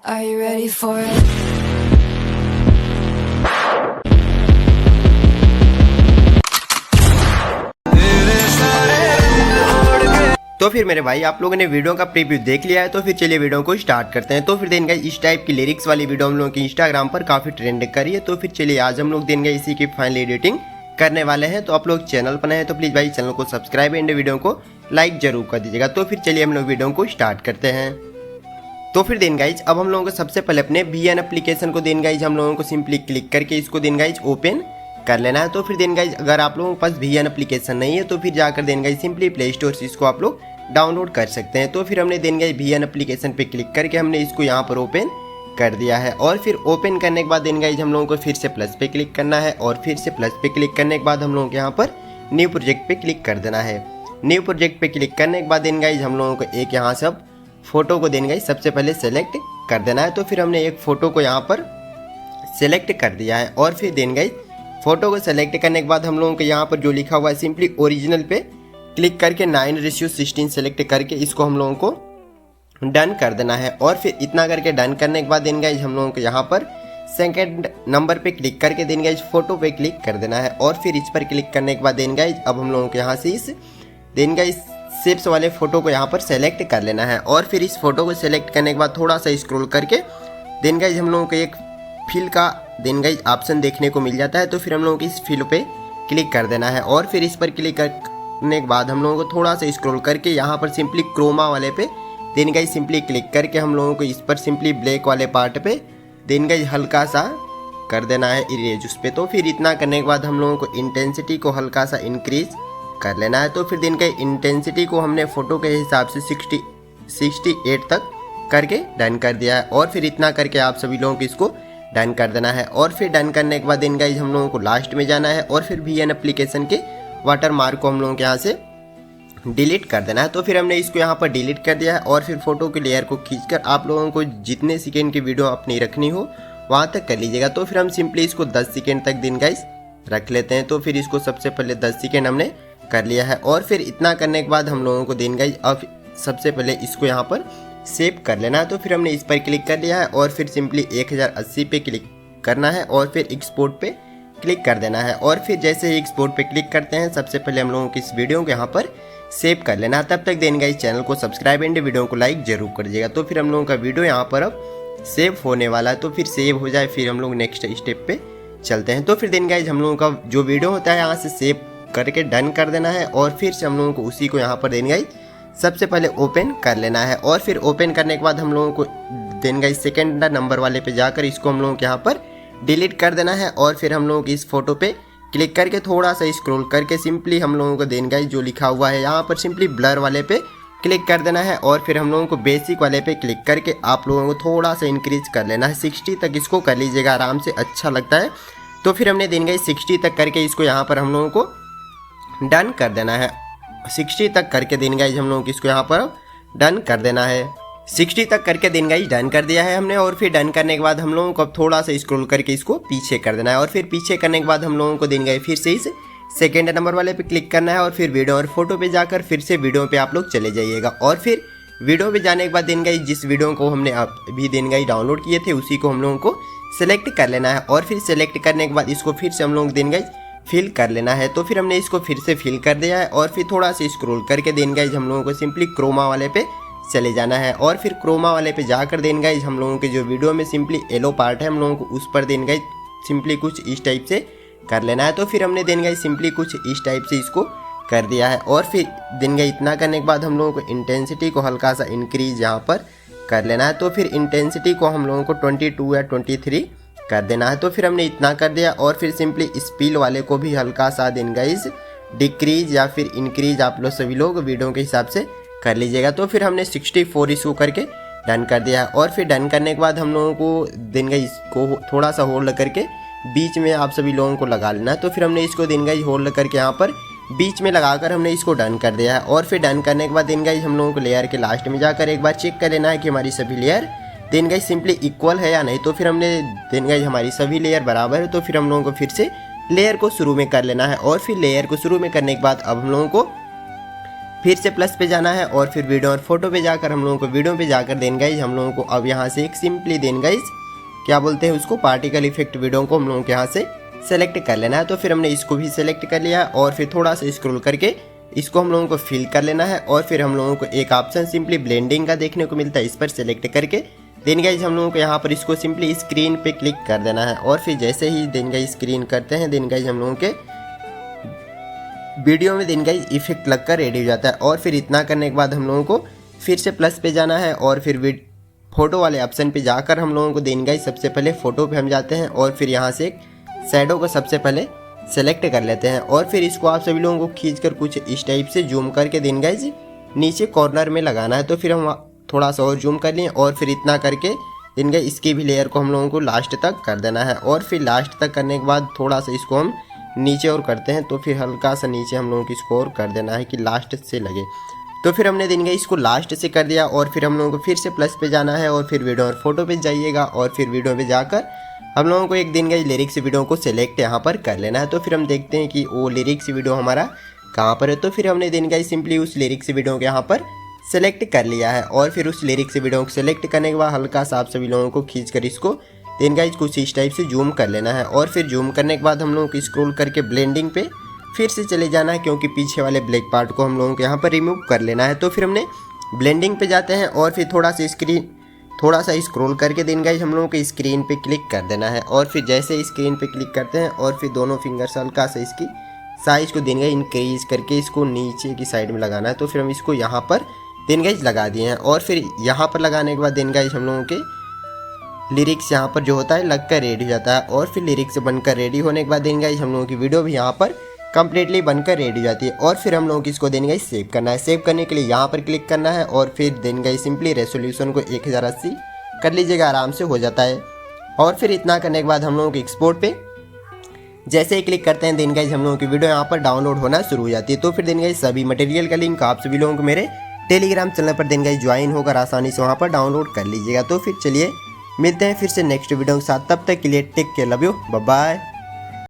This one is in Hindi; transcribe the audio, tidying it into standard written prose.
Are you ready for it? तो फिर मेरे भाई आप लोगों ने वीडियो का प्रीव्यू देख लिया है, तो फिर चलिए वीडियो को स्टार्ट करते हैं। तो फिर देन गाइस इस टाइप की लिरिक्स वाली वीडियो हम लोगों की इंस्टाग्राम पर काफ़ी ट्रेंड करी है। तो फिर चलिए आज हम लोग देन गाइस इसी की फाइनल एडिटिंग करने वाले हैं। तो आप लोग चैनल पर नए हैं तो प्लीज़ भाई चैनल को सब्सक्राइब एंड वीडियो को लाइक जरूर कर दीजिएगा। तो फिर चलिए हम लोग वीडियो को स्टार्ट करते हैं। तो फिर देन गाइज अब हम लोगों को सबसे पहले अपने VN एप्लीकेशन को देन गाइज हम लोगों को सिंपली क्लिक करके इसको देन गाइज ओपन कर लेना है। तो फिर देन गाइज अगर आप लोगों के पास VN एप्लीकेशन नहीं है तो फिर जाकर then guys simply play store से इसको आप लोग डाउनलोड कर सकते हैं। तो फिर हमने देन गाइज VN एप्लीकेशन पे क्लिक करके हमने इसको यहाँ पर ओपन कर दिया है। और फिर ओपन करने के बाद देन गाइज हम लोगों को फिर से प्लस पे क्लिक करना है और फिर से प्लस पे क्लिक करने के बाद हम लोगों को यहाँ पर न्यू प्रोजेक्ट पे क्लिक कर देना है। न्यू प्रोजेक्ट पे क्लिक करने के बाद देन गाइज हम लोगों को एक यहाँ से फोटो को देन गाइज सबसे पहले सेलेक्ट कर देना है। तो फिर हमने एक फ़ोटो को यहाँ पर सेलेक्ट कर दिया है। और फिर देन गाइज फ़ोटो को सेलेक्ट करने के बाद हम लोगों को यहाँ पर जो लिखा हुआ है सिंपली ओरिजिनल पे क्लिक करके 9:16 सेलेक्ट करके इसको हम लोगों को डन कर देना है। और फिर इतना करके डन करने के बाद देन गाइज हम लोगों को यहाँ पर सेकंड नंबर पे क्लिक करके देन गाइज फ़ोटो पे क्लिक कर देना है। और फिर इस पर क्लिक करने के बाद देन गाइज अब हम लोगों को यहाँ से इस देन गाइज शेप्स वाले फ़ोटो को यहाँ पर सेलेक्ट कर लेना है। और फिर इस फोटो को सेलेक्ट करने के बाद थोड़ा सा स्क्रॉल करके देन गाइज हम लोगों को एक फिल का देन गाइज ऑप्शन देखने को मिल जाता है। तो फिर हम लोगों को इस फिल पे क्लिक कर देना है। और फिर इस पर क्लिक करने के बाद हम लोगों को थोड़ा सा स्क्रॉल करके यहाँ पर सिंपली क्रोमा वाले पे देन गाइज सिंपली क्लिक करके हम लोगों को इस पर सिंपली ब्लैक वाले पार्ट पे देन गाइज हल्का सा कर देना है इरेज उस पर। तो फिर इतना करने के बाद हम लोगों को इंटेंसिटी को हल्का सा इंक्रीज कर लेना है। तो फिर दिन के इंटेंसिटी को हमने फ़ोटो के हिसाब से 68 तक करके डन कर दिया है। और फिर इतना करके आप सभी लोगों को इसको डन कर देना है। और फिर डन करने के बाद दिन गाइज हम लोगों को लास्ट में जाना है और फिर VN एप्लीकेशन के वाटर मार्क को हम लोगों के यहाँ से डिलीट कर देना है। तो फिर हमने इसको यहाँ पर डिलीट कर दिया है। और फिर फोटो की लेयर को खींचकर आप लोगों को जितने सेकेंड की वीडियो अपनी रखनी हो वहाँ तक कर लीजिएगा। तो फिर हम सिंपली इसको 10 सेकेंड तक दिन गाइज रख लेते हैं। तो फिर इसको सबसे पहले 10 सेकेंड हमने कर लिया है। और फिर इतना करने के बाद हम लोगों को देन गाइज अब सबसे पहले इसको यहाँ पर सेव कर लेना है। तो फिर हमने इस पर क्लिक कर लिया है और फिर सिंपली 1080 पे क्लिक करना है और फिर एक्सपोर्ट पे क्लिक कर देना है। और फिर जैसे ही एक्सपोर्ट पे क्लिक करते हैं सबसे पहले हम लोगों को इस वीडियो को यहाँ पर सेव कर लेना है। तब तक देन गाइज चैनल को सब्सक्राइब एंड वीडियो को लाइक जरूर कर दीजिएगा। तो फिर हम लोगों का वीडियो यहाँ पर अब सेव होने वाला है। तो फिर सेव हो जाए फिर हम लोग नेक्स्ट स्टेप पे चलते हैं। तो फिर देन गाइज हम लोगों का जो वीडियो होता है यहाँ से सेव करके डन कर देना है। और फिर से हम लोगों को उसी को यहाँ पर देन गाइज सबसे पहले ओपन कर लेना है। और फिर ओपन करने के बाद हम लोगों को देन गाइज सेकंड नंबर वाले पे जाकर इसको हम लोगों को यहाँ पर डिलीट कर देना है। और फिर हम लोगों को इस फोटो पे क्लिक करके थोड़ा सा स्क्रॉल करके सिंपली हम लोगों को देन गाइज जो लिखा हुआ है यहाँ पर सिंपली ब्लर वाले पे क्लिक कर देना है। और फिर हम लोगों को बेसिक वाले पे क्लिक करके आप लोगों को थोड़ा सा इंक्रीज कर लेना है, 60 तक इसको कर लीजिएगा, आराम से अच्छा लगता है। तो फिर हमने देन गाइज 60 तक करके इसको यहाँ पर हम लोगों को डन कर देना है। 60 तक करके देन गाइज हम लोगों को इसको यहाँ पर डन कर देना है। 60 तक करके देन गाइज डन कर दिया है हमने। और फिर डन करने के बाद हम लोगों को अब थोड़ा सा स्क्रॉल करके इसको पीछे कर देना है। और फिर पीछे करने के बाद हम लोगों को देन गाइज फिर से इस सेकेंड नंबर वाले पे क्लिक करना है और फिर वीडियो और फोटो पे जाकर फिर से वीडियो पे आप लोग चले जाइएगा। और फिर वीडियो पे जाने के बाद देन गाइज जिस वीडियो को हमने अभी देन गाइज डाउनलोड किए थे उसी को हम लोगों को सेलेक्ट कर लेना है। और फिर सेलेक्ट करने के बाद इसको फिर से हम लोग देन गाइज फिल कर लेना है। तो फिर हमने इसको फिर से फिल कर दिया है। और फिर थोड़ा सा स्क्रॉल करके देन गाइज हम लोगों को सिंपली क्रोमा वाले पे चले जाना है। और फिर क्रोमा वाले पे जाकर देन गाइज हम लोगों के जो वीडियो में सिंपली येलो पार्ट है हम लोगों को उस पर देन गाइज सिंपली कुछ इस टाइप से कर लेना है। तो फिर हमने देन गाइज सिंपली कुछ इस टाइप से इसको कर दिया है। और फिर देन गाइज इतना करने के बाद हम लोगों को इंटेंसिटी को हल्का सा इंक्रीज यहाँ पर कर लेना है। तो फिर इंटेंसिटी को हम लोगों को 22 या 23 कर देना है। तो फिर हमने इतना कर दिया। और फिर सिंपली स्पीड वाले को भी हल्का सा देन गाइज डिक्रीज या फिर इंक्रीज आप लोग सभी लोग वीडियो के हिसाब से कर लीजिएगा। तो फिर हमने 64 इसको करके डन कर दिया है। और फिर डन करने के बाद हम लोगों को देन गाइज इसको थोड़ा सा होल्ड करके बीच में आप सभी लोगों को लगा लेना है। तो फिर हमने इसको देन गाइज होल्ड करके यहाँ पर बीच में लगाकर हमने इसको डन कर दिया है। और फिर डन करने के बाद देन गाइज हम लोगों को लेयर के लास्ट में जाकर एक बार चेक कर लेना है कि हमारी सभी layer then guys simply equal है या नहीं। तो फिर हमने देन गाइज हमारी सभी लेयर बराबर है। तो फिर हम लोगों को फिर से लेयर को शुरू में कर लेना है। और फिर लेयर को शुरू में करने के बाद अब हम लोगों को फिर से प्लस पे जाना है और फिर वीडियो और फोटो पे जाकर हम लोगों को वीडियो पे जाकर देन गाइज हम लोगों को अब यहाँ से एक सिंपली देन गाइज क्या बोलते हैं उसको पार्टिकल इफेक्ट वीडियो को हम लोगों को यहाँ से सेलेक्ट कर लेना है। तो फिर हमने इसको भी सेलेक्ट कर लिया और फिर थोड़ा सा स्क्रॉल करके इसको हम लोगों को फिल कर लेना है और फिर हम लोगों को एक ऑप्शन सिंपली ब्लेंडिंग का देखने को मिलता है, इस पर सेलेक्ट करके देन गाइज हम लोगों को यहाँ पर इसको सिंपली स्क्रीन पे क्लिक कर देना है और फिर जैसे ही देन गाइज स्क्रीन करते हैं देन गाइज हम लोगों के वीडियो में देन गाइज इफेक्ट लगकर रेडी हो जाता है। और फिर इतना करने के बाद हम लोगों को फिर से प्लस पे जाना है और फिर फोटो वाले ऑप्शन पे जाकर हम लोगों को देन गाइज सबसे पहले फ़ोटो पे हम जाते हैं और फिर यहाँ से एक शैडो को सबसे पहले सेलेक्ट कर लेते हैं और फिर इसको आप सभी लोगों को खींचकर कुछ इस टाइप से जूम करके देन गाइज नीचे कॉर्नर में लगाना है। तो फिर हम थोड़ा सा और जूम कर लें और फिर इतना करके देन गाइज इसकी भी लेयर को हम लोगों को लास्ट तक कर देना है और फिर लास्ट तक करने के बाद थोड़ा सा इसको हम नीचे और करते हैं। तो फिर हल्का सा नीचे हम लोगों को इसको और कर देना है कि लास्ट से लगे। तो फिर हमने देन गाइज इसको लास्ट से कर दिया और फिर हम लोगों को फिर से प्लस पे जाना है और फिर वीडियो और फोटो पे जाइएगा और फिर वीडियो पे जाकर हम लोगों को एक दिन गाइज लिरिक्स वीडियो को सिलेक्ट यहाँ पर कर लेना है। तो फिर हम देखते हैं कि वो लिरिक्स वीडियो हमारा कहाँ पर है। तो फिर हमने दिन गाइज सिंपली उस लिरिक्स वीडियो को यहाँ पर सेलेक्ट कर लिया है और फिर उस लिरिक्स वीडियो को सेलेक्ट करने के बाद हल्का सा आप सभी लोगों को खींच कर इसको देन गाइज कुछ इस टाइप से जूम कर लेना है और फिर जूम करने के बाद हम लोगों को स्क्रॉल करके ब्लेंडिंग पे फिर से चले जाना है क्योंकि पीछे वाले ब्लैक पार्ट को हम लोगों को यहाँ पर रिमूव कर लेना है। तो फिर हमने ब्लेंडिंग पे जाते हैं और फिर थोड़ा सा स्क्रॉल करके देन गाइज हम लोगों को स्क्रीन पे क्लिक कर देना है और फिर जैसे स्क्रीन पे क्लिक करते हैं और फिर दोनों फिंगर्स हल्का सा इसकी साइज को देन गाइज इंक्रीज करके इसको नीचे की साइड में लगाना है। तो फिर हम इसको यहाँ पर देन गाइज लगा दिए हैं और फिर यहाँ पर लगाने के बाद देन गाइज हम लोगों के लिरिक्स यहाँ पर जो होता है लगकर रेडी हो जाता है और फिर लिरिक्स बनकर रेडी होने के बाद देन गाइज हम लोगों की वीडियो भी यहाँ पर कंप्लीटली बनकर रेडी हो जाती है। और फिर हम लोगों को इसको देन गाइज सेव करना है। सेव करने के लिए यहाँ पर क्लिक करना है और फिर देन गाइज सिंपली रेजोल्यूशन को 1080 कर लीजिएगा, आराम से हो जाता है। और फिर इतना करने के बाद हम लोगों को एक्सपोर्ट पे जैसे ही क्लिक करते हैं देन गाइज हम लोगों की वीडियो यहाँ पर डाउनलोड होना शुरू हो जाती है। तो फिर देन गाइज सभी मटेरियल का लिंक आप सभी लोगों को मेरे टेलीग्राम चैनल पर देन गाइज ज्वाइन होकर आसानी से वहाँ पर डाउनलोड कर लीजिएगा। तो फिर चलिए मिलते हैं फिर से नेक्स्ट वीडियो के साथ, तब तक के लिए take care, love you, bye bye.